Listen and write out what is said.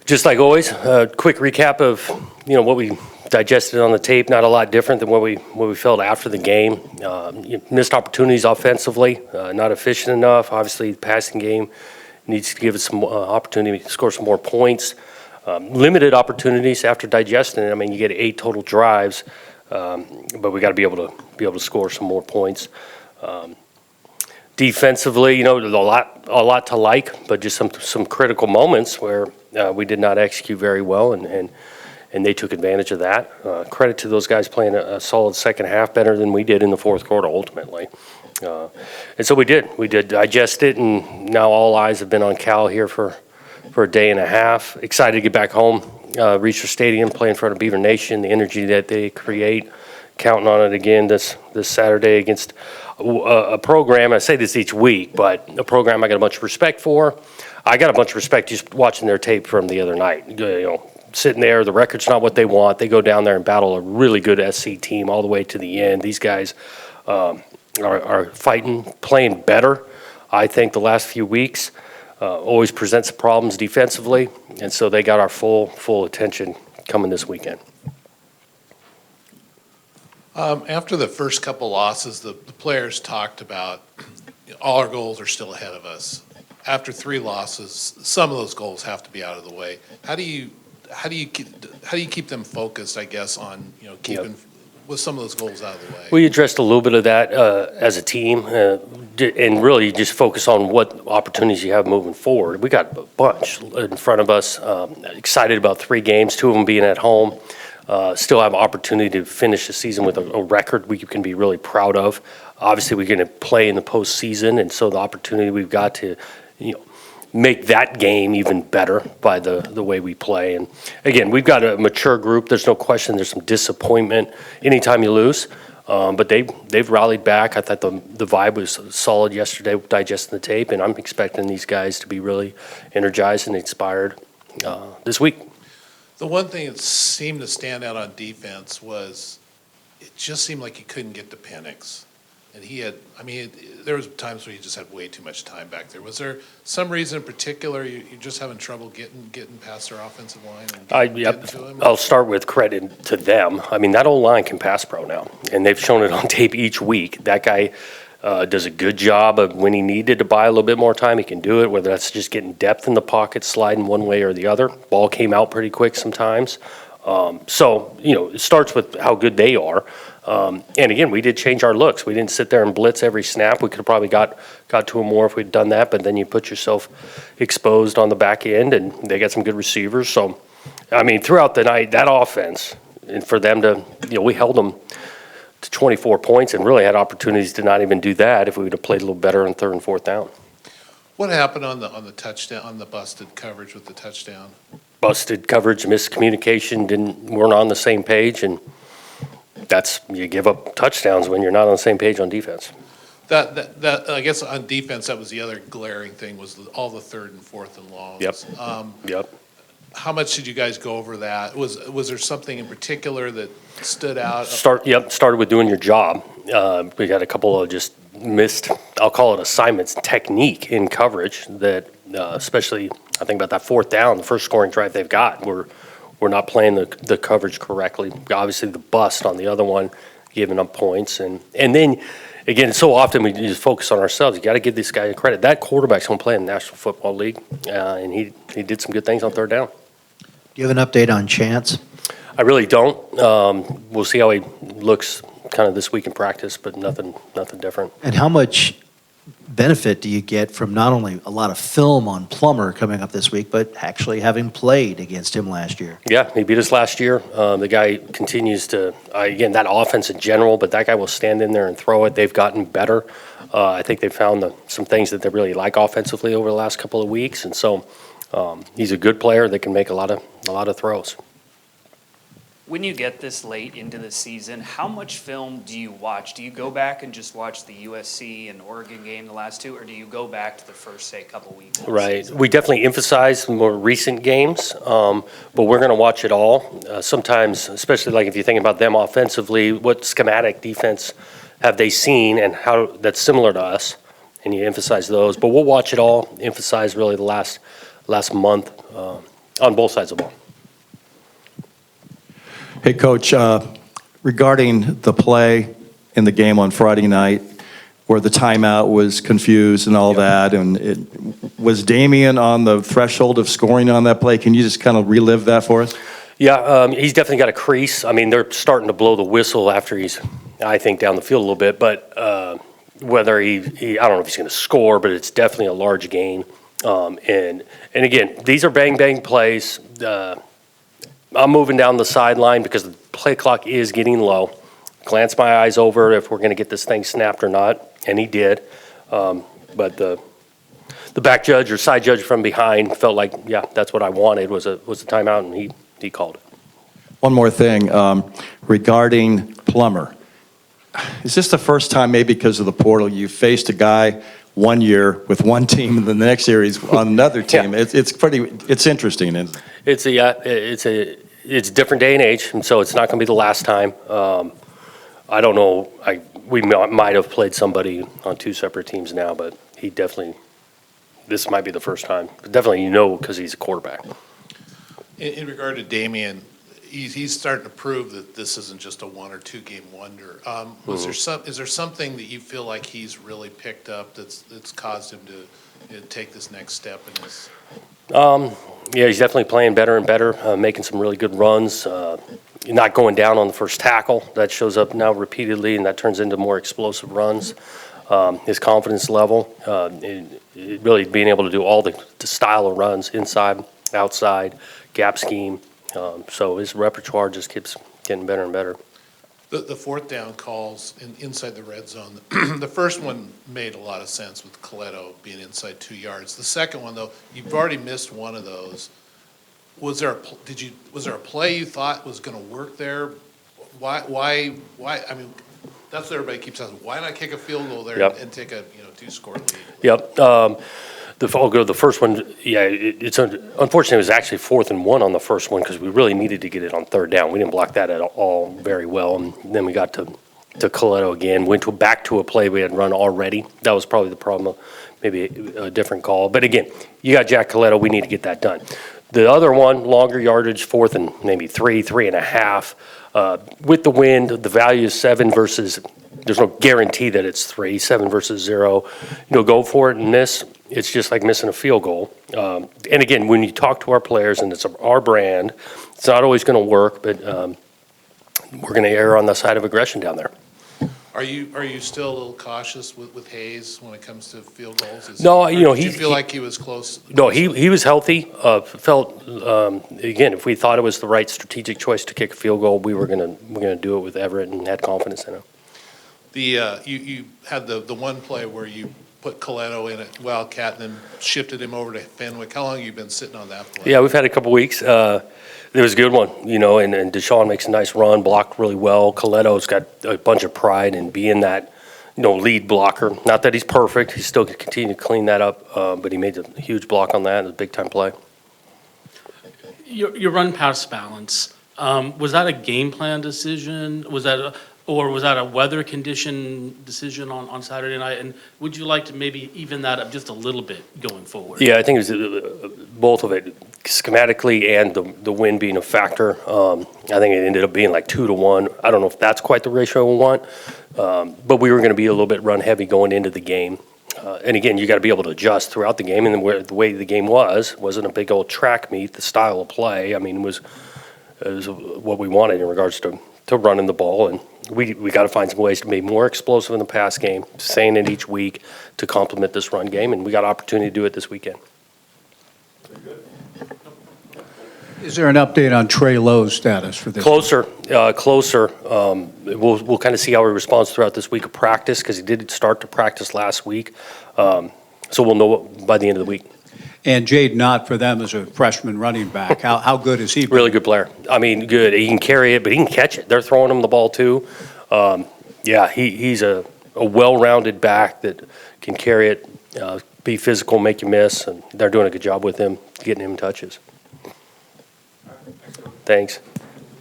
Just like always, a quick recap of what we digested on the tape. Not a lot different than what we felt after the game. Missed opportunities offensively, not efficient enough. Obviously, the passing game needs to give us some opportunity to score some more points. Limited opportunities after digesting it. I mean, you get 8 total drives, but we got to be able to score some more points. Defensively, there's a lot to like, but just some critical moments where we did not execute very well, and they took advantage of that. Credit to those guys playing a solid second half, better than we did in the fourth quarter ultimately. And so we did digest it, and now all eyes have been on Cal here for a day and a half. Excited to get back home, Reser Stadium, play in front of Beaver Nation, the energy that they create. Counting on it again this Saturday against a program. I say this each week, but a program I got a bunch of respect for. I got a bunch of respect just watching their tape from the other night. Sitting there, the record's not what they want. They go down there and battle a really good SC team all the way to the end. These guys are fighting, playing better, I think, the last few weeks. Always presents problems defensively, and so they got our full attention coming this weekend. After the first couple losses, the players talked about all our goals are still ahead of us. After 3 losses, some of those goals have to be out of the way. How do you keep them focused, I guess, on keeping with some of those goals out of the way? We addressed a little bit of that as a team, and really just focus on what opportunities you have moving forward. We got a bunch in front of us. Excited about 3 games, 2 of them being at home. Still have opportunity to finish the season with a record we can be really proud of. Obviously, we're going to play in the postseason, and so the opportunity we've got to, make that game even better by the way we play. And again, we've got a mature group. There's no question. There's some disappointment anytime you lose, but they've rallied back. I thought the vibe was solid yesterday, digesting the tape, and I'm expecting these guys to be really energized and inspired this week. The one thing that seemed to stand out on defense was it just seemed like he couldn't get to Penix. And there was times where he just had way too much time back there. Was there some reason in particular you're just having trouble getting past their offensive line and getting to him? I'll start with credit to them. I mean, that old line can pass pro now, and they've shown it on tape each week. That guy does a good job of when he needed to buy a little bit more time, he can do it, whether that's just getting depth in the pocket, sliding one way or the other. Ball came out pretty quick sometimes. So, it starts with how good they are. And again, we did change our looks. We didn't sit there and blitz every snap. We could have probably got to him more if we'd done that, but then you put yourself exposed on the back end, and they got some good receivers. So, throughout the night, that offense, and for them to, we held them to 24 points and really had opportunities to not even do that if we would have played a little better on 3rd and 4th down. What happened on the touchdown, on the busted coverage with the touchdown? Busted coverage, miscommunication, weren't on the same page, and you give up touchdowns when you're not on the same page on defense. That I guess on defense, that was the other glaring thing, was all the 3rd and 4th and longs. Yep. How much did you guys go over that? Was there something in particular that stood out? Started with doing your job. We got a couple of just missed, I'll call it assignments, technique in coverage that, especially I think about that 4th down, the first scoring drive they've got. We're not playing the coverage correctly. Obviously, the bust on the other one, giving up points. And then, again, so often we just focus on ourselves. You got to give this guy credit. That quarterback's going to play in the National Football League, and he did some good things on 3rd down. Do you have an update on Chance? I really don't. We'll see how he looks kind of this week in practice, but nothing different. And how much benefit do you get from not only a lot of film on Plummer coming up this week, but actually having played against him last year? Yeah, he beat us last year. The guy continues to, again, that offense in general, but that guy will stand in there and throw it. They've gotten better. I think they found some things that they really like offensively over the last couple of weeks, and so he's a good player that can make a lot of throws. When you get this late into the season, how much film do you watch? Do you go back and just watch the USC and Oregon game, the last 2, or do you go back to the first, say, couple weeks? Right. We definitely emphasize more recent games, but we're going to watch it all. Sometimes, especially like if you think about them offensively, what schematic defense have they seen and how that's similar to us? and you emphasize those. But we'll watch it all, emphasize really the last month on both sides of the ball. Hey, Coach, regarding the play in the game on Friday night, where the timeout was confused and all that, and was Damian on the threshold of scoring on that play? Can you just kind of relive that for us? Yeah, he's definitely got a crease. I mean, they're starting to blow the whistle after he's, I think, down the field a little bit. But whether he I don't know if he's going to score, but it's definitely a large gain. And again, these are bang plays. I'm moving down the sideline because the play clock is getting low. Glance my eyes over if we're going to get this thing snapped or not, and he did. But the back judge or side judge from behind felt like, yeah, that's what I wanted was a timeout, and he called it. One more thing, regarding Plummer. Is this the first time, maybe because of the portal, you faced a guy 1 year with one team and the next year he's on another team? Yeah. It's interesting, isn't it? It's a different day and age, and so it's not going to be the last time. I don't know. We might have played somebody on two separate teams now, but this might be the first time. But definitely, because he's a quarterback. In regard to Damian, he's starting to prove that this isn't just a 1 or 2 game wonder. Is there something that you feel like he's really picked up that's caused him to take this next step in his? Yeah, he's definitely playing better and better, making some really good runs. Not going down on the first tackle. That shows up now repeatedly, and that turns into more explosive runs. His confidence level, really being able to do all the style of runs, inside, outside, gap scheme. So his repertoire just keeps getting better and better. The fourth down calls inside the red zone. The first one made a lot of sense with Coletto being inside 2 yards. The second one, though, you've already missed one of those. Was there a play you thought was going to work there? Why? I mean, that's what everybody keeps asking. Why not kick a field goal there Yep. and take a 2-score lead? Yep. I'll go to the first one. Yeah, it's unfortunately it was actually 4th and 1 on the first one because we really needed to get it on 3rd down. We didn't block that at all very well, and then we got to Coletto again. Went back to a play we had run already. That was probably the problem. Maybe a different call, but again, you got Jack Coletto. We need to get that done. The other one, longer yardage, 4th and maybe 3.5. With the wind, the value is 7 versus. There's no guarantee that it's 3, 7 versus 0. Go for it in this. It's just like missing a field goal. And again, when you talk to our players, and it's our brand, it's not always going to work, but we're going to err on the side of aggression down there. Are you still a little cautious with Hayes when it comes to field goals? No, did you feel like he was close? No, he was healthy. Felt again, if we thought it was the right strategic choice to kick a field goal, we're gonna do it with Everett and had confidence in him. You had the one play where you put Coletto in at Wildcat and then shifted him over to Fenwick. How long have you been sitting on that play? Yeah, we've had a couple weeks. It was a good one, and Deshaun makes a nice run, blocked really well. Coletto's got a bunch of pride in being that, lead blocker. Not that he's perfect. He's still going to continue to clean that up, but he made a huge block on that. It was a big-time play. Your run-pass balance, was that a game plan decision? Was that a weather condition decision on Saturday night? And would you like to maybe even that up just a little bit going forward? Yeah, I think it was both of it, schematically and the wind being a factor. I think it ended up being like 2-1. I don't know if that's quite the ratio we want, but we were going to be a little bit run heavy going into the game. And again, you got to be able to adjust throughout the game. And the way the game wasn't a big old track meet. The style of play, I mean, it was what we wanted in regards to running the ball. And we got to find some ways to be more explosive in the pass game, saying it each week to complement this run game. And we got opportunity to do it this weekend. Is there an update on Trey Lowe's status for this? Closer. We'll kind of see how he responds throughout this week of practice because he did start to practice last week. So we'll know by the end of the week. And Jade Knott for them as a freshman running back. How good is he? Really good player. I mean, good. He can carry it, but he can catch it. They're throwing him the ball too. He's a well-rounded back that can carry it, be physical, make you miss, and they're doing a good job with him, getting him touches. Thanks.